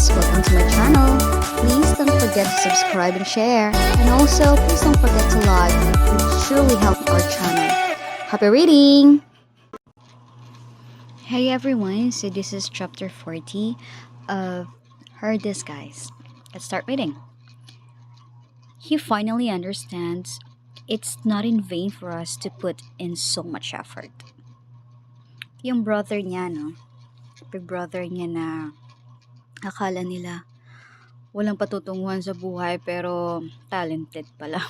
guys, welcome to my channel. Please don't forget to subscribe and share. And also, please don't forget to like. It truly helps our channel. Happy reading! Hey everyone, so this is chapter 40 of Her Disguise. Let's start reading. He finally understands it's not in vain for us to put in so much effort. Yung brother niya, no? Big brother niya na akala nila walang patutunguhan sa buhay pero talented pala.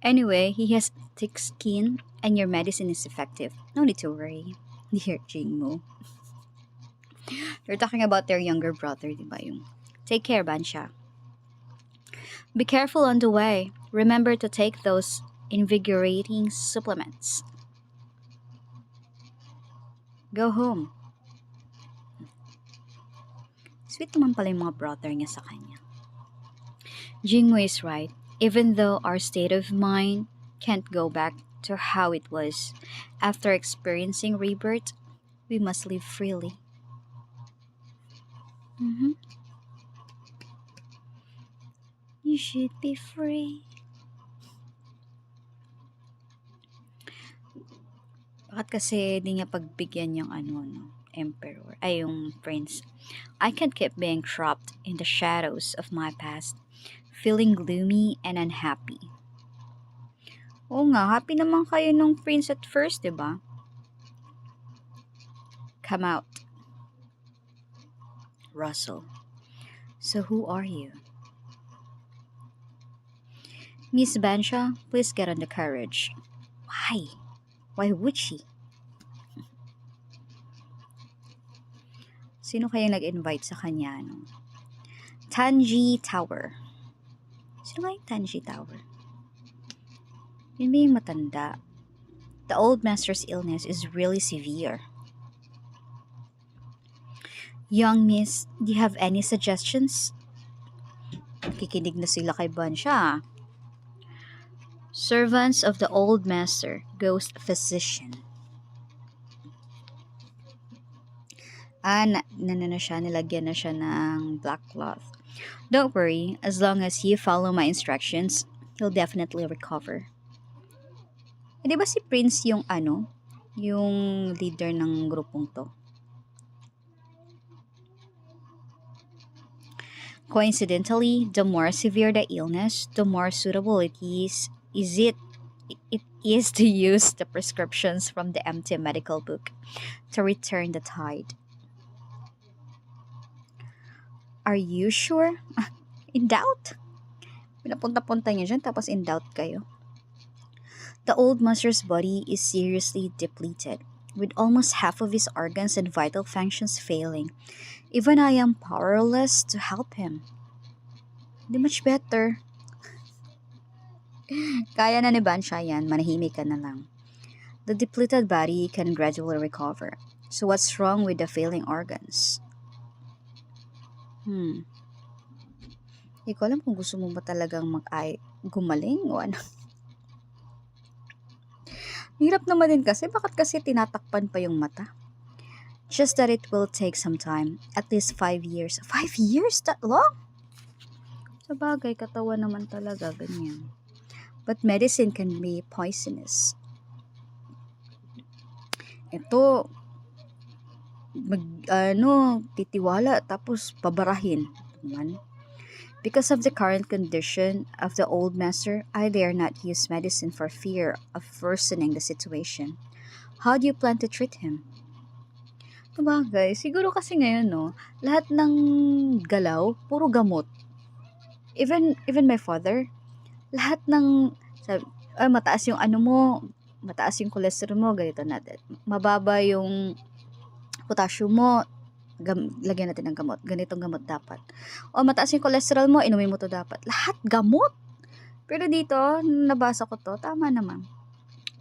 Anyway, he has thick skin and your medicine is effective. No need to worry. Dear Jingmo. They're talking about their younger brother, di ba yung take care, Bansha. Be careful on the way. Remember to take those invigorating supplements. Go home. Sweet naman pala yung mga brother niya sa kanya. Jingwei is right. Even though our state of mind can't go back to how it was after experiencing rebirth, we must live freely. You should be free. Bakit kasi di niya pagbigyan yung emperor, yung prince. I can't keep being trapped in the shadows of my past, feeling gloomy and unhappy. Oo nga, happy naman kayo nung prince at first, diba? Come out. Russell. So who are you? Miss Bansha, please get on the carriage. Why? Why would she? Sino kaya nag-invite sa kanya? Tanji Tower. Sino nga yung Tanji Tower? Yun ba yung matanda? The old master's illness is really severe. Young miss, do you have any suggestions? Kikinig na sila kay Bansha. Servants of the old master, ghost physician. Nilagyan na siya ng black cloth. Don't worry, as long as you follow my instructions, he'll definitely recover. Di ba si Prince yung yung leader ng grupong to? Coincidentally, the more severe the illness, the more suitable it is to use the prescriptions from the empty medical book to return the tide. Are you sure? In doubt? Pinapunta-punta niya dyan tapos in doubt kayo. The old master's body is seriously depleted, with almost half of his organs and vital functions failing. Even I am powerless to help him. Hindi much better. Kaya na ni Bansha yan, manahimik ka na lang. The depleted body can gradually recover. So what's wrong with the failing organs? Hindi ko alam kung gusto mo ba talagang gumaling o ano. Hirap naman din kasi, bakit kasi tinatakpan pa yung mata? Just that it will take some time, at least 5 years. 5 years? That long? Sa bagay, katawan naman talaga, ganyan. But medicine can be poisonous. Ito, titiwala tapos pabarahin. Because of the current condition of the old master, I dare not use medicine for fear of worsening the situation. How do you plan to treat him? Sabagay, siguro kasi ngayon, lahat ng galaw, puro gamot. Even my father, lahat ng, mataas yung mataas yung cholesterol mo, ganito natin. Mababa yung potassium mo, lagyan natin ng gamot. Ganitong gamot dapat. O mataas yung cholesterol mo, inumin mo to dapat. Lahat gamot. Pero dito, nabasa ko to, tama naman.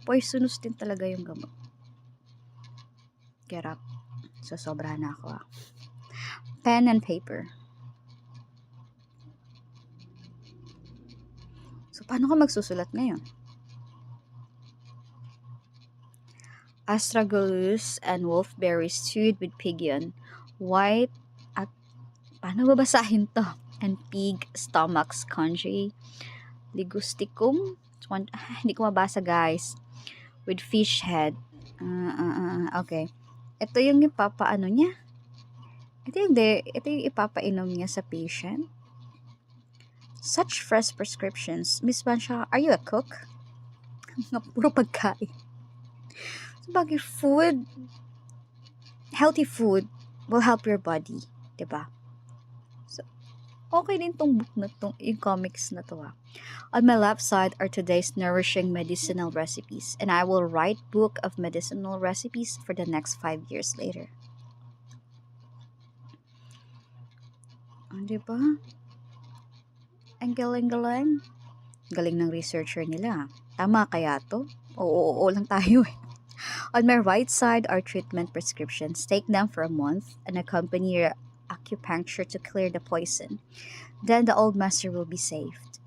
Poisonous din talaga yung gamot. Get up. So, sobrahan na ako. Pen and paper. So, paano ka magsusulat ngayon? Astragalus and wolfberry stewed with pigeon, white Paano babasahin to? And pig stomachs conjure ligusticum. Hindi ko mabasa guys. With fish head. Okay. Ito yung ipapaano niya. Ito yung ipapainom niya sa patient. Such fresh prescriptions. Miss Bansha, are you a cook? Puro pagkain. Sabagay, healthy food will help your body. Diba? So, okay din tong book na to, yung comics na to. On my left side are today's nourishing medicinal recipes, and I will write book of medicinal recipes for the next 5 years later. Diba? Ang galing-galing. Galing ng researcher nila. Tama kaya to? Oo lang tayo eh. On my right side are treatment prescriptions. Take them for a month and accompany your acupuncture to clear the poison. Then the old master will be saved.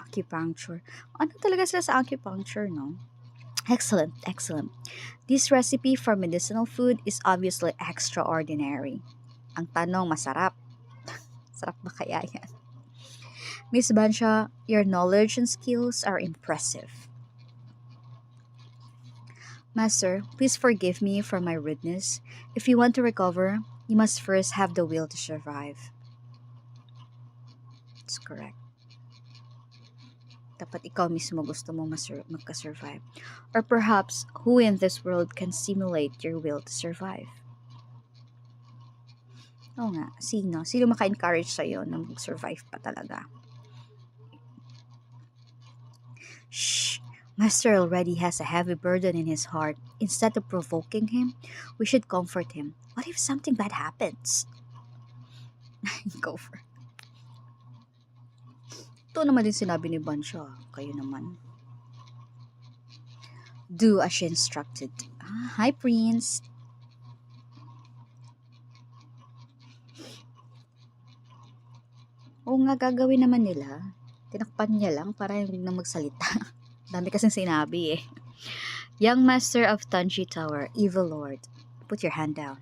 Acupuncture. Ano talaga sila sa acupuncture, no? Excellent, excellent. This recipe for medicinal food is obviously extraordinary. Ang tanong, masarap. Sarap ba kaya yan? Miss Bansha, your knowledge and skills are impressive. Master, please forgive me for my rudeness. If you want to recover, you must first have the will to survive. That's correct. Dapat ikaw mismo gusto mo magka-survive. Or perhaps, who in this world can stimulate your will to survive? Oo nga, sino? Sino maka-encourage sa'yo na mag-survive pa talaga? Shh! Master already has a heavy burden in his heart. Instead of provoking him, we should comfort him. What if something bad happens? Go for it. Ito naman din sinabi ni Bansha. Kayo naman. Do as she instructed. Hi, Prince. Oo nga, gagawin naman nila. Tinakpan niya lang para hindi na magsalita. Dami kasing sinabi eh. Young master of Tanji Tower, evil lord, put your hand down.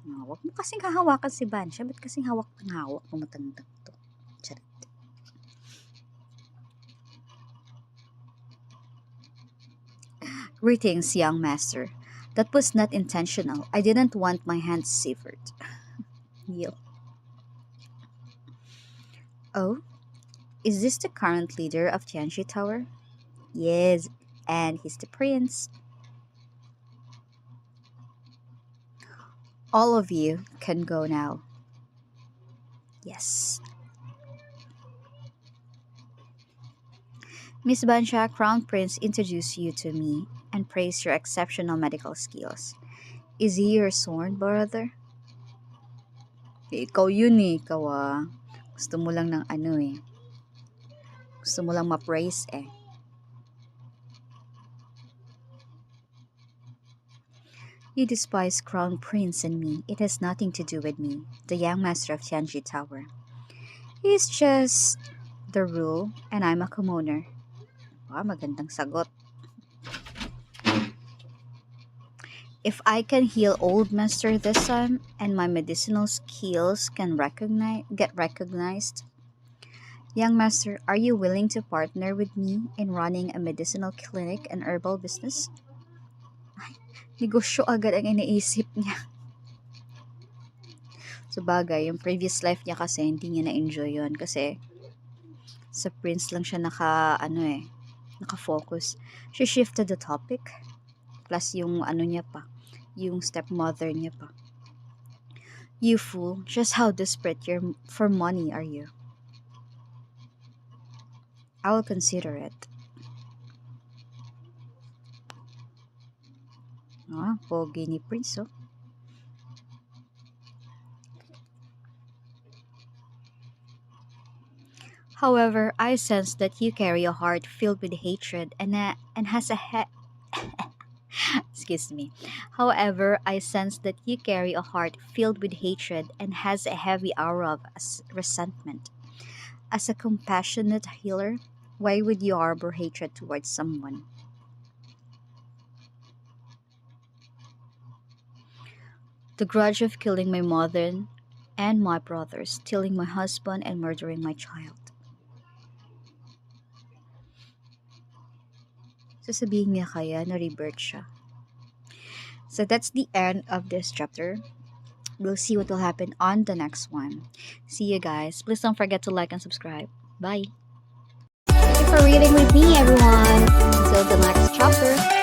Huwag mo kasing hahawakan si Bansha. Ba't kasing hawak ng hawak ng matandang to? Charit. Greetings, young master. That was not intentional. I didn't want my hands severed. Kneel. Oh? Is this the current leader of Tianji Tower? Yes, and he's the prince. All of you can go now. Yes. Miss Bansha, Crown Prince introduced you to me and praised your exceptional medical skills. Is he your sworn brother? Ikaw yun eh, ikaw ah. Gusto mo lang ng ano eh. Gusto mo lang ma-praise eh. You despise Crown Prince and me. It has nothing to do with me, the young master of Tianji Tower. He's just the rule and I'm a commoner. Magandang sagot. If I can heal old master this time and my medicinal skills can get recognized, young master, are you willing to partner with me in running a medicinal clinic and herbal business? Ay, negosyo agad ang iniisip niya. Sabagay, yung previous life niya kasi hindi niya na-enjoy yun kasi sa prince lang siya naka-focus. She shifted the topic plus yung niya pa, yung stepmother niya pa. You fool, just how desperate for money are you? I will consider it. Pogi ni Prince, oh. However, I sense that you carry a heart filled with hatred and has a excuse me. However, I sense that you carry a heart filled with hatred and has a heavy aura of resentment. As a compassionate healer, why would you harbor hatred towards someone? The grudge of killing my mother and my brother, stealing my husband and murdering my child. Sasabihin niya kaya na rebirth siya. So that's the end of this chapter. We'll see what will happen on the next one. See you guys. Please don't forget to like and subscribe. Bye. Thank you for reading with me, everyone. Until the next chapter.